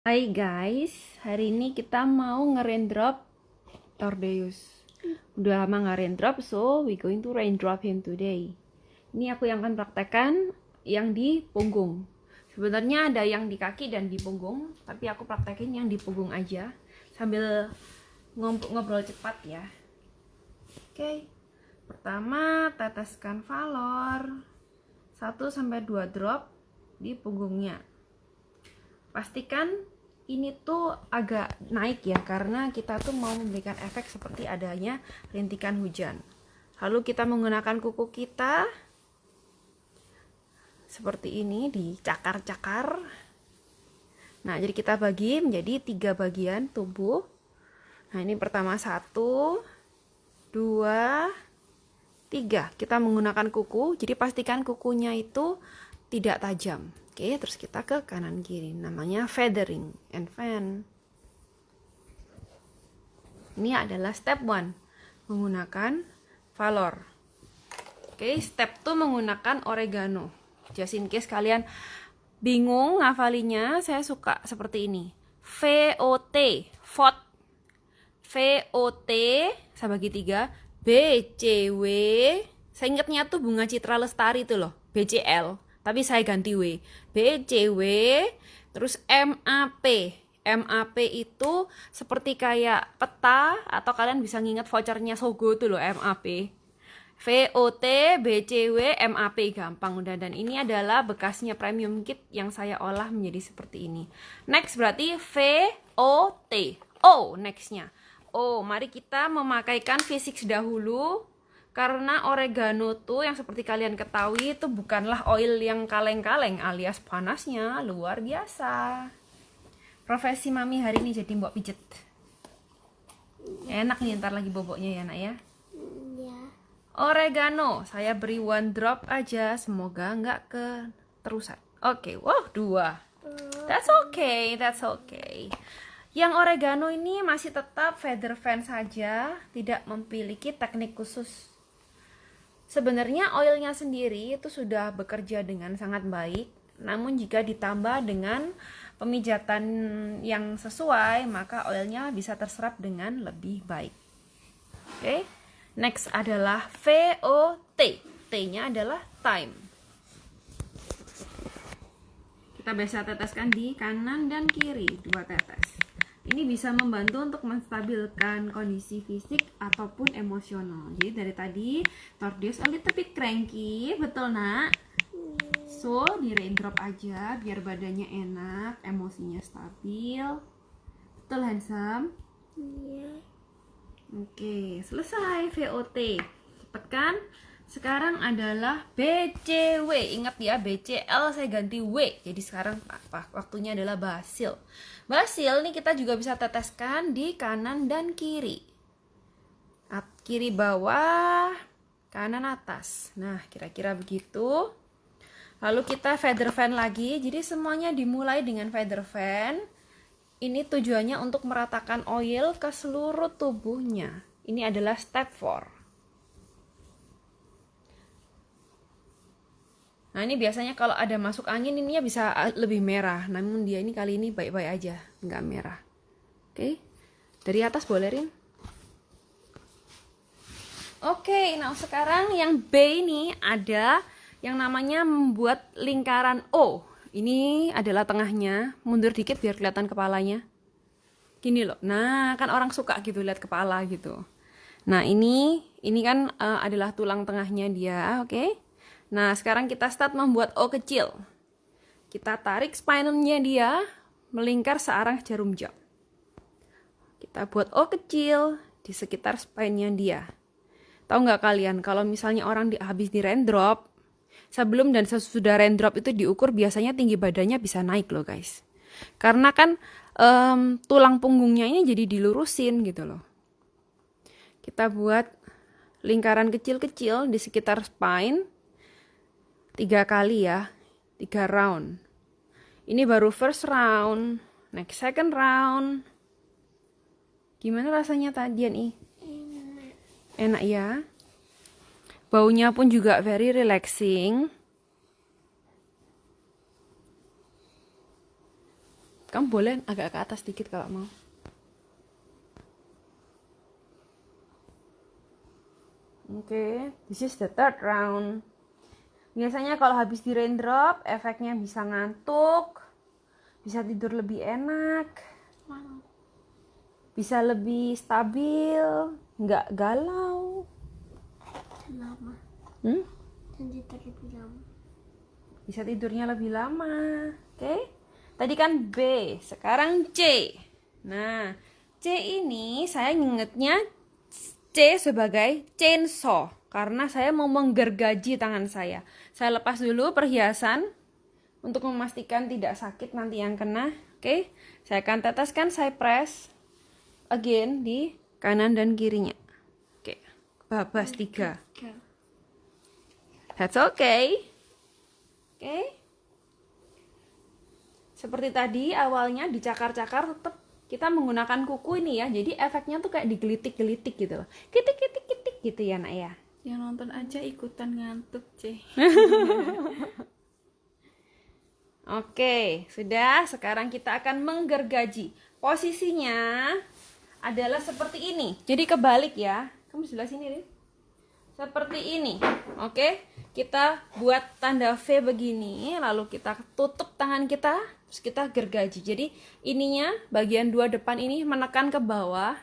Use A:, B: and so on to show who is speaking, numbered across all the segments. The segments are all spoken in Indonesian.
A: Hai guys, hari ini kita mau nge-raindrop Tordeus. Udah lama nggak raindrop, so we going to raindrop him today. Ini aku yang akan praktekkan yang di punggung. Sebenarnya ada yang di kaki dan di punggung, tapi aku praktekin yang di punggung aja sambil ngobrol cepat ya. Oke. Pertama, teteskan Valor 1-2 drop di punggungnya. Pastikan ini tuh agak naik ya, karena kita tuh mau memberikan efek seperti adanya rintikan hujan. Lalu kita menggunakan kuku kita seperti ini, dicakar-cakar. Nah, jadi kita bagi menjadi 3 bagian tubuh. Nah, ini pertama 1, 2, 3. Kita menggunakan kuku, jadi pastikan kukunya itu tidak tajam. Oke, terus kita ke kanan kiri. Namanya feathering and fan. Ini adalah step 1, menggunakan Valor. Oke, step 2 menggunakan oregano. Just in case kalian bingung ngafalinya, saya suka seperti ini. VOT, VOT. VOT, saya bagi 3. BCW, saya ingatnya tuh Bunga Citra Lestari itu loh, BCL. Tapi saya ganti W. BCW, terus MAP. MAP itu seperti kayak peta, atau kalian bisa nginget vouchernya Sogo tuh loh, MAP. VOT, BCW, MAP, gampang udah. Dan ini adalah bekasnya premium kit yang saya olah menjadi seperti ini. Next berarti VOT. Oh, nextnya. Oh, mari kita memakaikan V6 dahulu. Karena oregano tuh yang seperti kalian ketahui itu bukanlah oil yang kaleng-kaleng, alias panasnya luar biasa. Profesi mami hari ini jadi mbok pijet. Enak nih ntar lagi boboknya ya nak ya. Oregano, saya beri 1 drop aja, semoga nggak keterusan. Oke, wow 2. That's okay, that's okay. Yang oregano ini masih tetap feather fan saja, tidak memiliki teknik khusus. Sebenarnya oilnya sendiri itu sudah bekerja dengan sangat baik, namun jika ditambah dengan pemijatan yang sesuai, maka oilnya bisa terserap dengan lebih baik. Oke, next adalah VOT. T-nya adalah time. Kita biasa teteskan di kanan dan kiri, 2 tetes. Ini bisa membantu untuk menstabilkan kondisi fisik ataupun emosional. Jadi dari tadi Tordeus a little bit cranky, betul nak? So di raindrop aja biar badannya enak, emosinya stabil. Betul handsome? Iya. Oke, selesai VOT. Cepet kan? Sekarang adalah BCW. Ingat ya, BCL saya ganti W. Jadi sekarang waktunya adalah basil. Basil nih kita juga bisa teteskan di kanan dan kiri. Kiri bawah, kanan atas. Nah, kira-kira begitu. Lalu kita feather fan lagi. Jadi semuanya dimulai dengan feather fan. Ini tujuannya untuk meratakan oil ke seluruh tubuhnya. Ini adalah step 4. Nah, ini biasanya kalau ada masuk angin ininya bisa lebih merah. Namun dia ini kali ini baik-baik aja, nggak merah. Oke, dari atas boleh Rin. Oke, nah sekarang yang B ini ada yang namanya membuat lingkaran O. Ini adalah tengahnya. Mundur dikit biar kelihatan kepalanya. Gini loh. Nah, kan orang suka gitu lihat kepala gitu. Nah, ini kan adalah tulang tengahnya dia, oke? Nah, sekarang kita start membuat O kecil. Kita tarik spinalnya dia melingkar searah jarum jam. Kita buat O kecil di sekitar spine-nya dia. Tahu nggak kalian, kalau misalnya orang habis di raindrop, sebelum dan sesudah raindrop itu diukur, biasanya tinggi badannya bisa naik loh guys. Karena kan tulang punggungnya ini jadi dilurusin gitu loh. Kita buat lingkaran kecil-kecil di sekitar spine. 3 kali ya, 3 round. Ini baru first round, next second round. Gimana rasanya tadi nih? Enak ya. Baunya pun juga very relaxing. Kamu boleh agak ke atas dikit kalau mau. Oke, this is the third round. Biasanya kalau habis di raindrop, efeknya bisa ngantuk, bisa tidur lebih enak, bisa lebih stabil, nggak galau.
B: Lama.
A: Hmm?
B: Nanti lebih lama.
A: Bisa tidurnya lebih lama. Oke? Tadi kan B, sekarang C. Nah, C ini saya ingetnya C sebagai chainsaw karena saya mau menggergaji tangan saya. Saya lepas dulu perhiasan untuk memastikan tidak sakit nanti yang kena. Oke? Saya akan teteskan, saya press again di kanan dan kirinya. Oke. Babas 3. That's okay. Oke. Seperti tadi awalnya dicakar-cakar, tetap kita menggunakan kuku ini ya. Jadi efeknya tuh kayak digelitik-gelitik gitu loh. Kitik-kitik-kitik gitu ya nak ya.
C: Yang nonton aja ikutan ngantuk, C.
A: Oke, sudah. Sekarang kita akan menggergaji. Posisinya adalah seperti ini. Jadi kebalik ya. Kamu sebelah sini, Rin. Seperti ini. Oke. Kita buat tanda V begini, lalu kita tutup tangan kita, terus kita gergaji. Jadi ininya bagian 2 depan ini menekan ke bawah.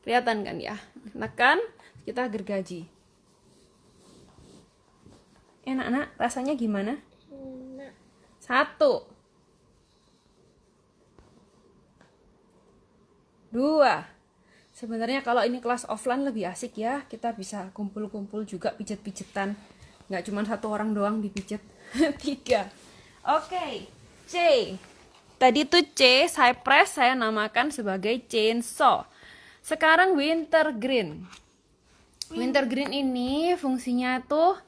A: Kelihatan kan ya? Menekan, kita gergaji. Enak nak, rasanya gimana?
B: Enak.
A: 1 2. Sebenarnya kalau ini kelas offline lebih asik ya. Kita bisa kumpul-kumpul juga pijet-pijetan. Nggak cuma 1 orang doang dipijet. 3. Oke. C. Tadi tuh C, saya press, saya namakan sebagai chainsaw. Sekarang wintergreen. Wintergreen ini fungsinya tuh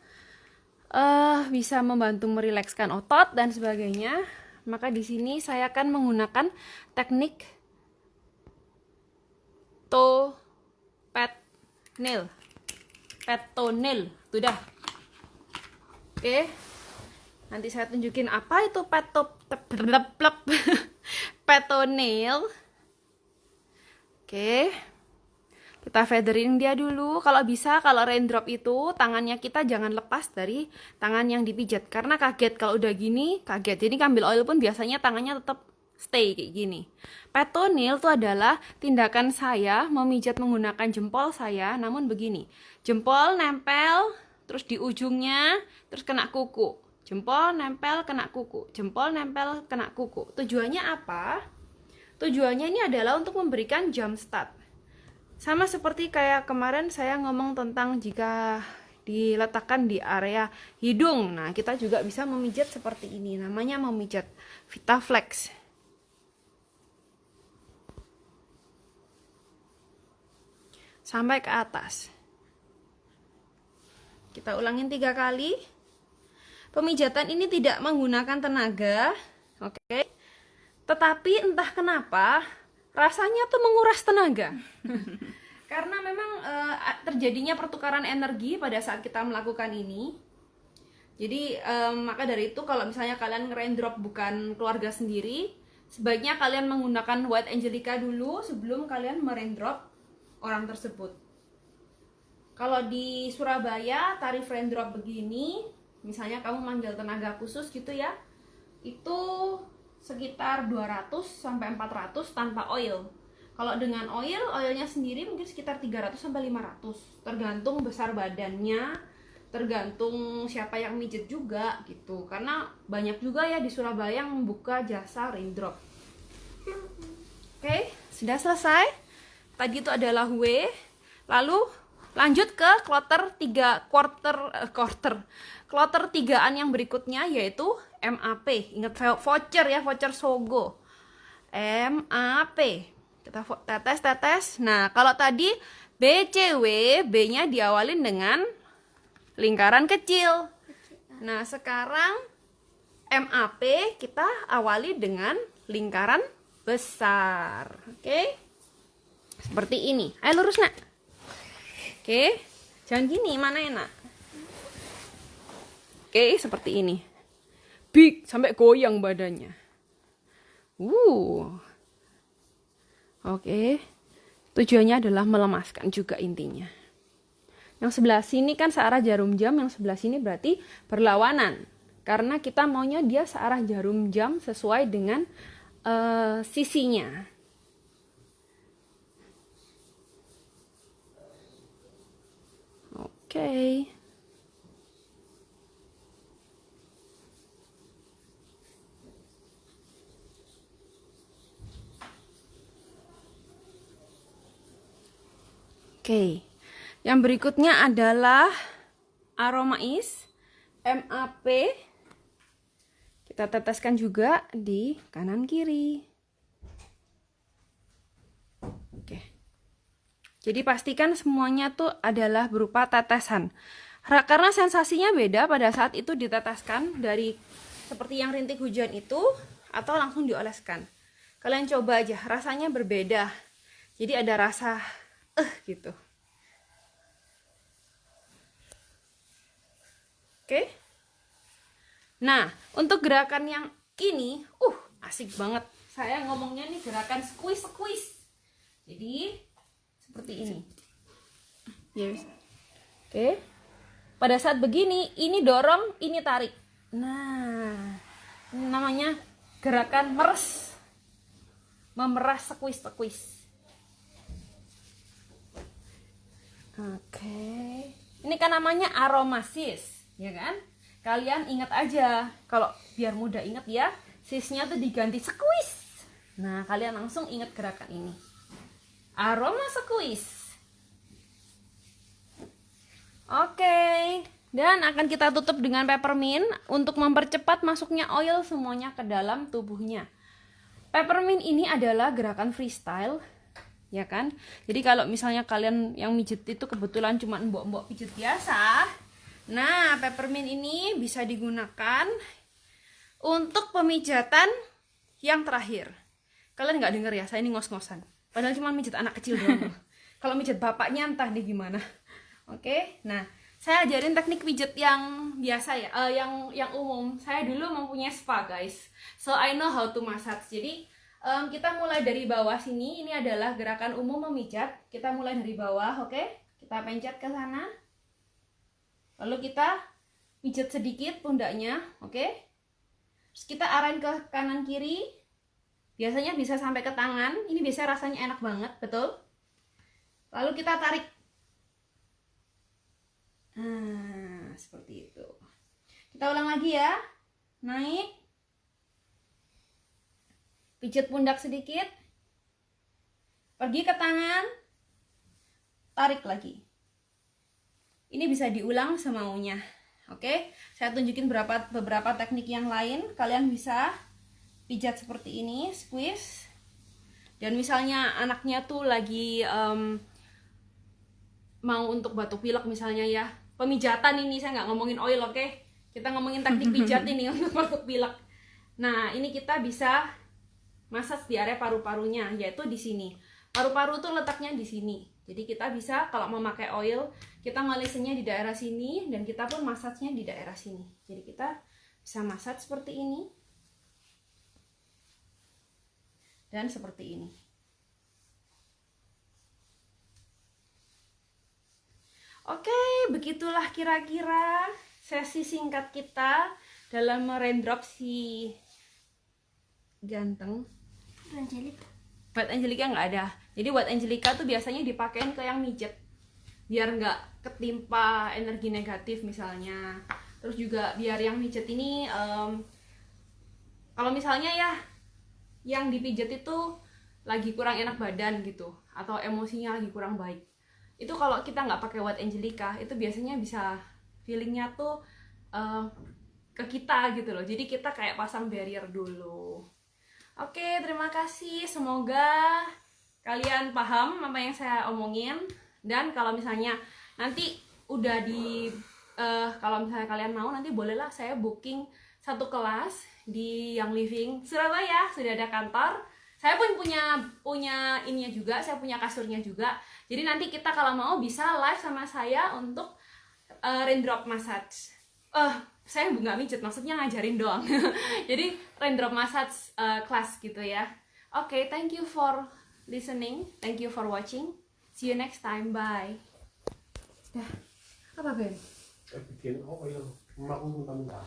A: bisa membantu merilekskan otot dan sebagainya. Maka di sini saya akan menggunakan teknik toe pad nail. Pad toenail. Tuh dah. Oke. Nanti saya tunjukin apa itu pad toenail. Oke. Kita featherin dia dulu. Kalau bisa, kalau raindrop itu tangannya kita jangan lepas dari tangan yang dipijat. Karena kaget kalau udah gini, kaget. Jadi ambil oil pun biasanya tangannya tetap stay kayak gini. Pad toenail itu adalah tindakan saya memijat menggunakan jempol saya, namun begini. Jempol nempel, terus di ujungnya, terus kena kuku. Jempol nempel, kena kuku. Jempol nempel, kena kuku. Tujuannya apa? Tujuannya ini adalah untuk memberikan jump start. Sama seperti kayak kemarin saya ngomong tentang jika diletakkan di area hidung. Nah, kita juga bisa memijat seperti ini. Namanya memijat VitaFlex. Sampai ke atas. Kita ulangin 3 kali. Pemijatan ini tidak menggunakan tenaga. Oke. Tetapi entah kenapa rasanya tuh menguras tenaga. Karena memang terjadinya pertukaran energi pada saat kita melakukan ini. Jadi maka dari itu kalau misalnya kalian nge-raindrop bukan keluarga sendiri, sebaiknya kalian menggunakan White Angelica dulu sebelum kalian meraindrop orang tersebut. Kalau di Surabaya tarif raindrop begini, misalnya kamu manggil tenaga khusus gitu ya, itu sekitar 200 sampai 400 tanpa oil. Kalau dengan oil, oilnya sendiri mungkin sekitar 300 sampai 500, tergantung besar badannya, tergantung siapa yang mijet juga gitu. Karena banyak juga ya di Surabaya yang membuka jasa raindrop. Oke, sudah selesai. Tadi itu adalah W. Lalu lanjut ke kloter 3-an yang berikutnya, yaitu MAP. Ingat voucher ya, voucher Sogo. MAP. Kita tetes. Nah, kalau tadi BCW, B-nya diawalin dengan lingkaran kecil. Nah, sekarang MAP kita awali dengan lingkaran besar. Oke? Seperti ini. Ayo lurus, Nak. Oke. Jangan gini, mana enak. Oke, seperti ini. Big sampai goyang badannya. Oke. Tujuannya adalah melemaskan juga intinya. Yang sebelah sini kan searah jarum jam, yang sebelah sini berarti berlawanan. Karena kita maunya dia searah jarum jam sesuai dengan sisinya. Oke. Oke. Yang berikutnya adalah aromais MAP. Kita teteskan juga di kanan kiri. Oke. Jadi pastikan semuanya tuh adalah berupa tetesan. Karena sensasinya beda pada saat itu diteteskan dari seperti yang rintik hujan itu atau langsung dioleskan. Kalian coba aja, rasanya berbeda. Jadi ada rasa gitu. Oke. Nah, untuk gerakan yang ini, asik banget. Saya ngomongnya nih gerakan squeeze. Jadi, seperti ini.
C: Yes.
A: Oke. Pada saat begini, ini dorong, ini tarik. Nah, ini namanya gerakan memeras squeeze. Oke. Ini kan namanya aromasis, ya kan? Kalian ingat aja, kalau biar mudah ingat ya, sisnya tuh diganti squeeze. Nah, kalian langsung ingat gerakan ini. Aroma squeeze. Oke. Dan akan kita tutup dengan peppermint untuk mempercepat masuknya oil semuanya ke dalam tubuhnya. Peppermint ini adalah gerakan freestyle, ya kan? Jadi kalau misalnya kalian yang mijet itu kebetulan cuma mbok-mbok pijet biasa, nah peppermint ini bisa digunakan untuk pemijatan yang terakhir. Kalian nggak denger ya, saya ini ngos-ngosan. Padahal cuma mijet anak kecil doang. Kalau mijet bapaknya entah nih gimana. Oke, nah saya ajarin teknik pijet yang biasa ya, yang umum. Saya dulu mempunyai spa guys, so I know how to massage. Jadi kita mulai dari bawah sini. Ini adalah gerakan umum memijat. Kita mulai dari bawah, oke? Kita pencet ke sana. Lalu kita pijat sedikit pundaknya, oke? Terus kita arahin ke kanan kiri. Biasanya bisa sampai ke tangan. Ini biasanya rasanya enak banget, betul? Lalu kita tarik. Nah, seperti itu. Kita ulang lagi ya. Naik. Pijat pundak sedikit. Pergi ke tangan. Tarik lagi. Ini bisa diulang semaunya. Oke, saya tunjukin beberapa teknik yang lain. Kalian bisa pijat seperti ini, squeeze. Dan misalnya anaknya tuh lagi mau untuk batuk pilek misalnya ya, pemijatan ini saya nggak ngomongin oil, oke? Kita ngomongin teknik pijat ini untuk batuk pilek. Nah, ini kita bisa massage di area paru-parunya, yaitu di sini. Paru-paru tuh letaknya di sini. Jadi kita bisa kalau mau pakai oil, kita ngolesinnya di daerah sini dan kita pun massage-nya di daerah sini. Jadi kita bisa massage seperti ini. Dan seperti ini. Oke, begitulah kira-kira sesi singkat kita dalam merendrop si ganteng.
B: Angelica.
A: Buat Angelica nggak ada. Jadi buat Angelica tuh biasanya dipakein ke yang mijet, biar nggak ketimpa energi negatif misalnya. Terus juga biar yang mijet ini, kalau misalnya ya yang dipijat itu lagi kurang enak badan gitu, atau emosinya lagi kurang baik, itu kalau kita nggak pakai White Angelica itu biasanya bisa feelingnya tuh ke kita gitu loh. Jadi kita kayak pasang barrier dulu. Oke, terima kasih. Semoga kalian paham apa yang saya omongin. Dan kalau misalnya nanti udah kalau misalnya kalian mau, nanti bolehlah saya booking satu kelas di Young Living Surabaya. Sudah ada kantor. Saya pun punya ininya juga, saya punya kasurnya juga. Jadi nanti kita kalau mau bisa live sama saya untuk raindrop massage. saya nggak mijet, maksudnya ngajarin doang. Jadi raindrop massage class gitu ya. Oke, thank you for listening, thank you for watching, see you next time, bye. Dah, apa Ben?
D: Bikin apa yang emakku minta-minta.